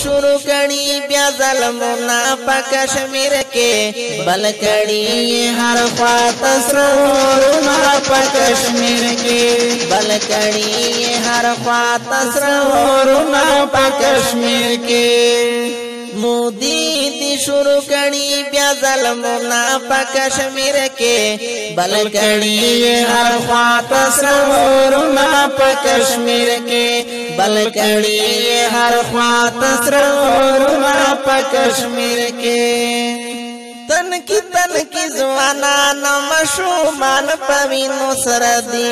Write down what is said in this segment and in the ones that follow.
शुरू कड़ी ब्या ज़ल्मुना पा कश्मीर के बल कड़ी हर ख्वात सरूरुना पा कश्मीर के बल कड़ी हर ख्वात सरूरुना पा कश्मीर के मोदी दी शुरू कड़ी ब्या ज़ल्मुना पा कश्मीर के बल कड़ी हर ख्वात सरूरुना पा कश्मीर के बल कड़ी हर ख्वात सरूरुना पा कश्मीर के तन की जवाना न मशूमान पवीनो सरदी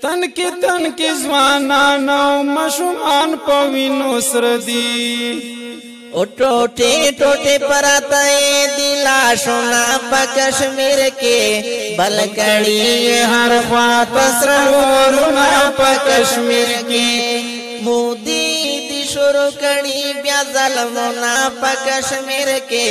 तन की जवाना नौ मशुमान पवीनो सरदी ओ टोटे टोटे परतए दिला सोना पा कश्मीर के बल कड़ी हर ख्वात सरूरुना पा कश्मीर के मोदी दी शुरू कड़ी ब्या ज़ल्मुना पा कश्मीर के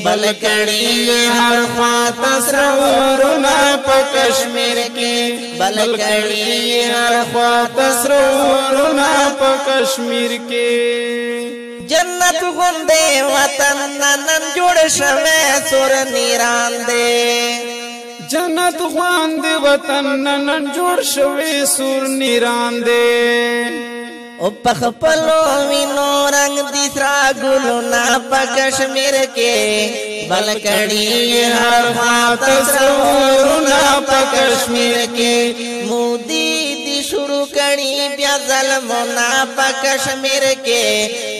बल कड़ी हर ख्वात सरूरुना पा कश्मीर के बल कड़ी हर ख्वात सरूरुना पा कश्मीर के जन्नत गुंदे वतन नन जुड़ शमे सुर निरान दे जन्नत गुंदे वतन नन जुड़ शवे सुर निरान दे ओ पखपलो विनो रंग दिसरा गुलना पा कश्मीर के बल कड़ी हर ख्वात सरूरुना पा कश्मीर के मोदी दी शुरू कड़ी ब्या ज़ल्मुना पा कश्मीर के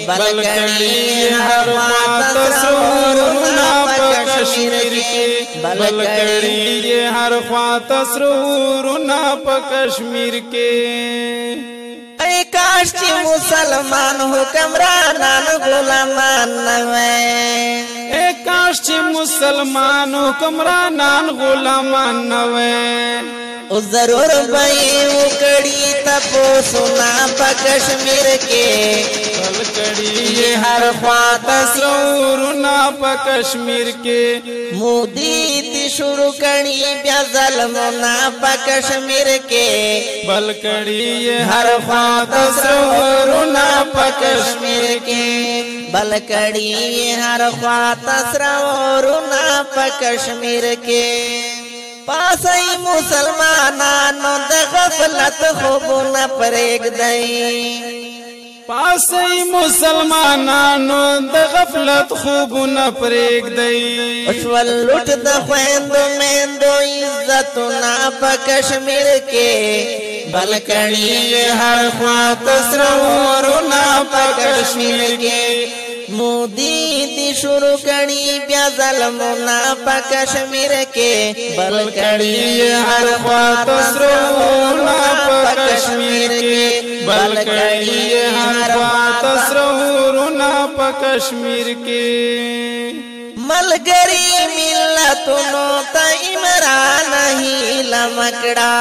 बल कड़ी हर ख्वात सरूरुना पा कश्मीर के बल कड़ी हर ख्वात सरूरुना पा कश्मीर के काश मुसलमान हुक्मरान गुलामान नवे काश मुसलमान हुक्मरान गुलामान नवे ओ जरूर भाई उकड़ी तपो सुना पा कश्मीर के बल कड़ी हर ख्वात सरूरुना पा कश्मीर के मोदी दी शुरू कड़ी ब्या ज़ल्मुना पा कश्मीर के बल कड़ी हर ख्वात सरूरुना पा कश्मीर के बल कड़ी हर ख्वात सरूरुना पा कश्मीर के पासई मुसलमानानो द गफलत खूब न परेग दई पासई मुसलमानानो द गफलत खूब न परेग दई उछवल लुट द ख्वेंदो मेंदो इज्जत ना पा कश्मीर के बल कड़ी हर ख्वात सरूरुना पा कश्मीर के मोदी दी शुरू कड़ी ब्या ज़ल्मुना पा कश्मीर के बल कड़ी हर ख्वात सरूरुना पा कश्मीर के बल कड़ी हर ख्वात सरूरुना पा कश्मीर के मलगरी मिल्लतुनो त इमरान ही लमकड़ा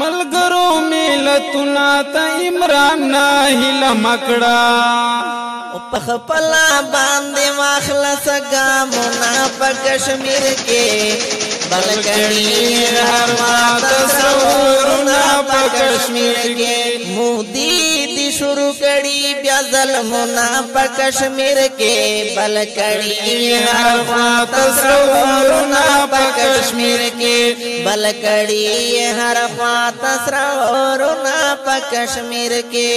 मलगरो मिलतुना त इमरान ही लमकड़ा पखपला बांधे वाखला सगा मुना पा कश्मीर के बल कड़ी हर ख्वात सरूरुना पा कश्मीर के मोदी दी शुरू कड़ी ब्या ज़ल्मुना पा कश्मीर के बल कड़ी हर ख्वात सरूरुना पा कश्मीर के बल कड़ी हर ख्वात सरूरुना पा कश्मीर के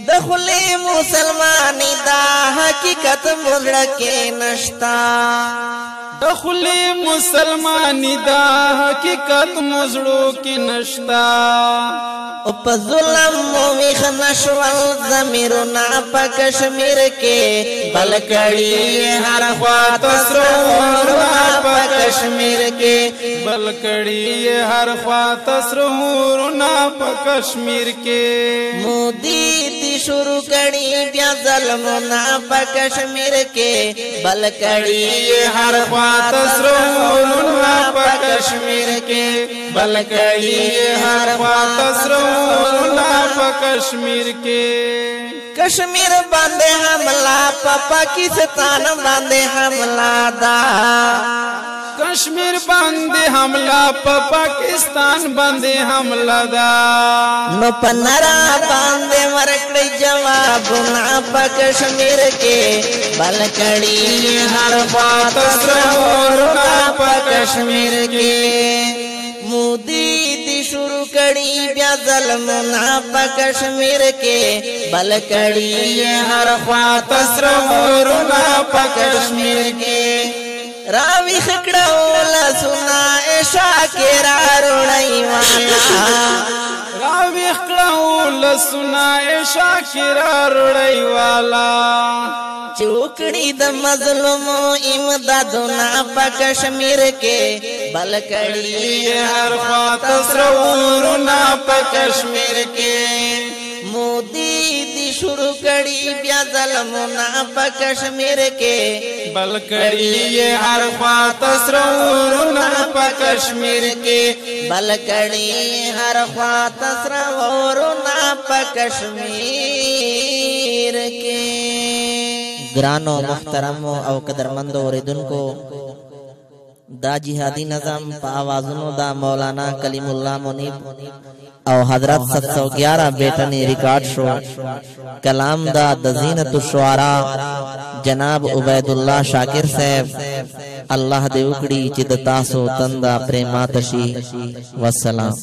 दखुले मुसलमानी दा हकीकत मुजड़ के नश्ता दखुले मुसलमानी दा हकीकत मुजड़ो की नश्ता उप जुलम मोमिख नशवल ज़मीरुना पा कश्मीर के बल कड़ी हर ख्वात सरूरुना पा कश्मीर के बल कड़ी हर ख्वात सरूरुना पा कश्मीर के मोदी दी शुरू कड़ी ब्या ज़ल्मुना पा कश्मीर के बल कड़ी हर ख्वात सरूरुना पा कश्मीर के बल कड़ी हर ख्वात सरूरुना पा कश्मीर के कश्मीर बांधे हमला पा पाकिस्तान बांधे हमला दा کشمیر باندې حمله په پاکستان باندې حمله دا نو پنرا باندې ورکړی جوابونه په کشمیر کې بلکړی هر خوا تصورونه په کشمیر کې مودي دی شروع کړي بیا ظلمونه په کشمیر کې بلکړی هر خوا تصورونه په کشمیر کې راوی خکړو لسنا شاکر اړړی والا راوی خکړو لسنا شاکر اړړی والا چوکړی د مظلومو امدادونه په کشمیر کې بلکړی هر خوا تصورونه په کشمیر کې مودي دی شروع کړي بیا ظلمونه په کشمیر کې بلکړی هر خوا تصورونه په کشمیر کې بلکړی هر خوا تصورونه په کشمیر کې ګرانو محترمو او قدرمندو اوریدونکو دا جهادی نظام په आवाजونو دا مولانا کلیم الله منیب او حضرت 711 بیٹنی ریکارڈ شو کلام دا زینت الشعراء جناب عبید الله شاکر صاحب الله دې وکړي چې د تاسو تندا پریمات شي والسلام